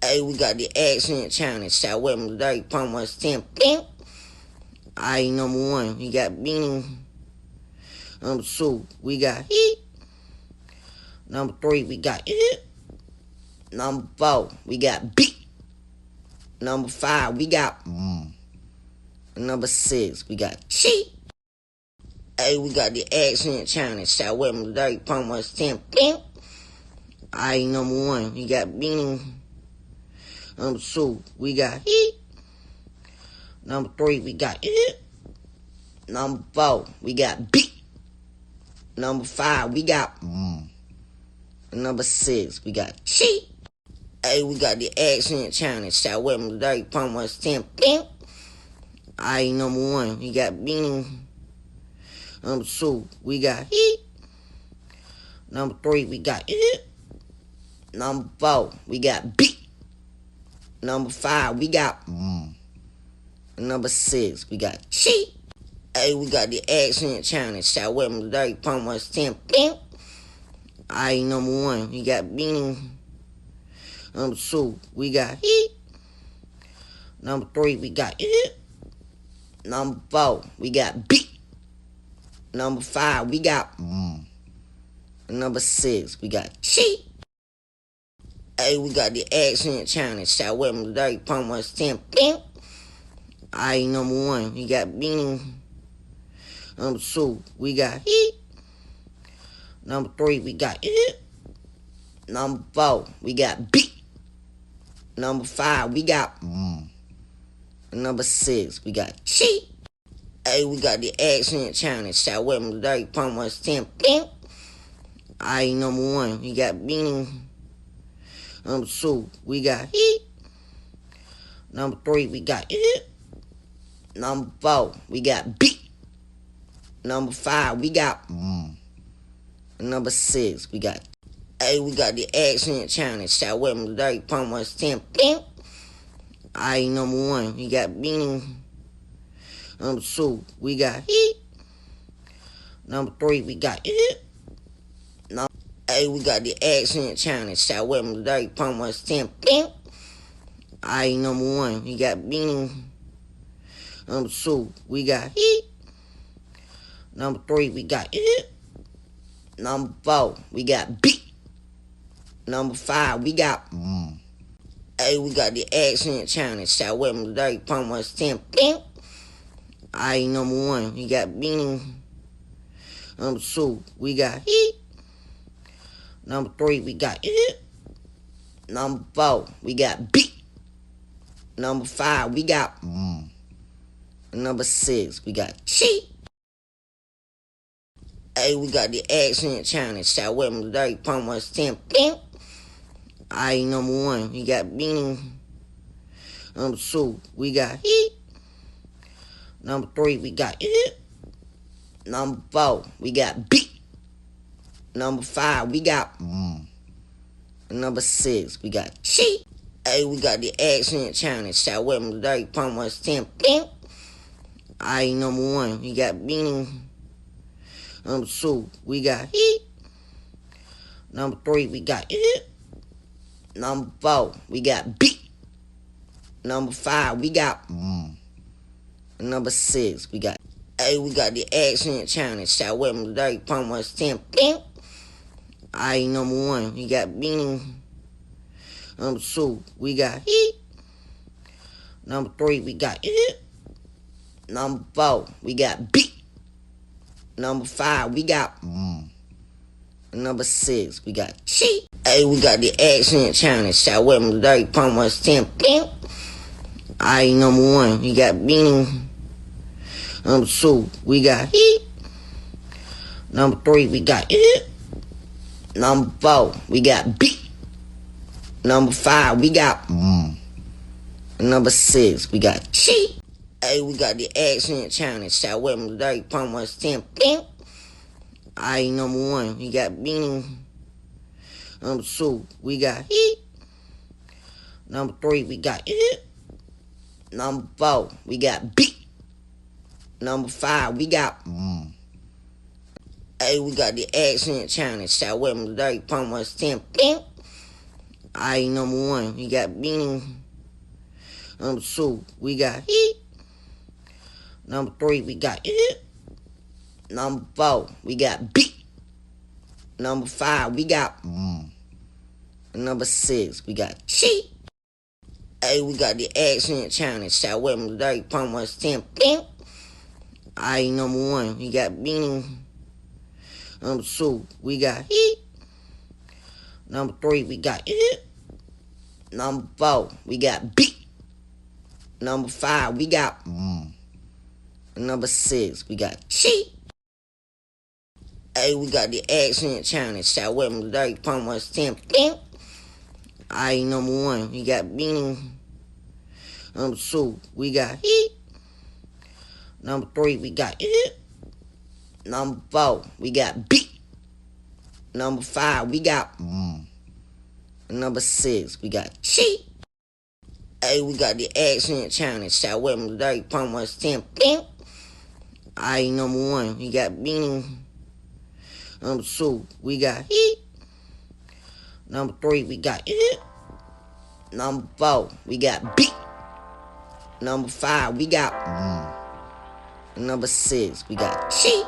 Hey, we got the accent challenge. Shot with me today. Pump 110. Bing. Alright, number one, we got Beanie. Number two, we got Heat. Number three, we got Hit. Number four, we got Beat. Number five, we got Number six, we got Cheat. Hey, we got the accent challenge. Shot with me today. Pump 110. Bing. Alright, number one, we got Beanie. Number two, we got Heat. Number three, we got Hit. Number four, we got Beat. Number five, we got Number six, we got Cheat. Hey, we got the accent challenge. Shot with me today. Pump 110. Bing. Alright, number one, we got Beanie. Number two, we got Heat. Number three, we got Hit. Number four, we got Beat. Number five, we got Number six, we got Cheat. Hey, we got the accent challenge. Shot with me today. Pump 110. Bing. Alright, number one, we got Beanie. Number two, we got Heat. Number three, we got Hit. Number four, we got Beat. Number five, we got Number six, we got Cheat. Hey, we got the accent challenge. Shot with me today. Pump 110. Bing. Alright, number one, we got Beanie. Number two, we got Heat. Number three, we got Hit. Number four, we got Beat. Number five, we got Number six, we got Cheat. Hey, we got the accent challenge. Shot with me today. Pump 110. Bing. Alright, number one, we got Beanie. Number two, we got Heat. Number three, we got Hit. Number four, we got Beat. Number five, we got Number six, we got. Hey, we got the accent challenge. Shot with me today. Pump 110. Bing. Alright, number one, we got Beanie. Number two, we got Heat. Number three, we got Hit. Hey, we got the accent challenge. Shot with me today. Pump 110. Bing. Alright, number one, we got Beanie. Number two, we got Heat. Number three, we got Hit. Number four, we got Beat. Number five, we got Hey, we got the accent challenge. Shot with me today. Pump 110. Bing. Alright, number one, we got Beanie. Number two, we got Heat. Number three, we got Hit. Number four, we got Beat. Number five, we got Number six, we got Cheat. Hey, we got the accent challenge. Shot with me today. Pump 110. Bing. Alright, number one, we got Beanie. Number two, we got Heat. Number three, we got Hit. Number four, we got Beat. Number five, we got Number six, we got Cheat. Hey, we got the accent challenge. Shot with me today. Pump 110. Bing. Alright, number one, we got Beanie. Number two, we got Heat. Number three, we got Hit. Number four, we got Beat. Number five, we got Number six, we got. Hey, we got the accent challenge. Shot with me today. Pump 110. Bing. Alright, number one, we got Beanie. Number two, we got Heat. Number three, we got Hit. Number four, we got Beat. Number five, we got Number six, we got Cheat. Hey, we got the accent challenge. Shot with me today. Pump 110. Bing. Alright, number one, we got Beanie. Number two, we got Heat. Number three, we got Hit. Number four, we got Beat. Number five, we got Number six, we got Cheat. Hey, we got the accent challenge. Shot with me today. Pump 110. Bing. Alright, number one, we got Beanie. Number two, we got Heat. Number three, we got Hit. Number four, we got Beat. Number five, we got Hey, we got the accent challenge. Shot with me today. Pump 110. Bing. Alright, number one, we got beanie. Number two, we got heat. Number three, we got it. Number four, we got beat. Number five, we got Number six, we got cheat. Hey, we got the accent challenge. Shout with me today from 110. Alright, number one, we got beanie. Number two, we got heat. Number three, we got it. Number four, we got beat. Number five, we got Number six, we got cheat. Hey, we got the accent challenge. Shout with me today from 110. Alright, number one, we got beanie. Number two, we got heat. Number three, we got it. Number four, we got beat. Number five, we got Number six, we got cheat. Hey, we got the accent challenge. Shout with me today from 110. Alright, number one, we got beanie. Number two, we got heat. Number three, we got it. Number four, we got beat. Number five, we got Number six, we got cheat.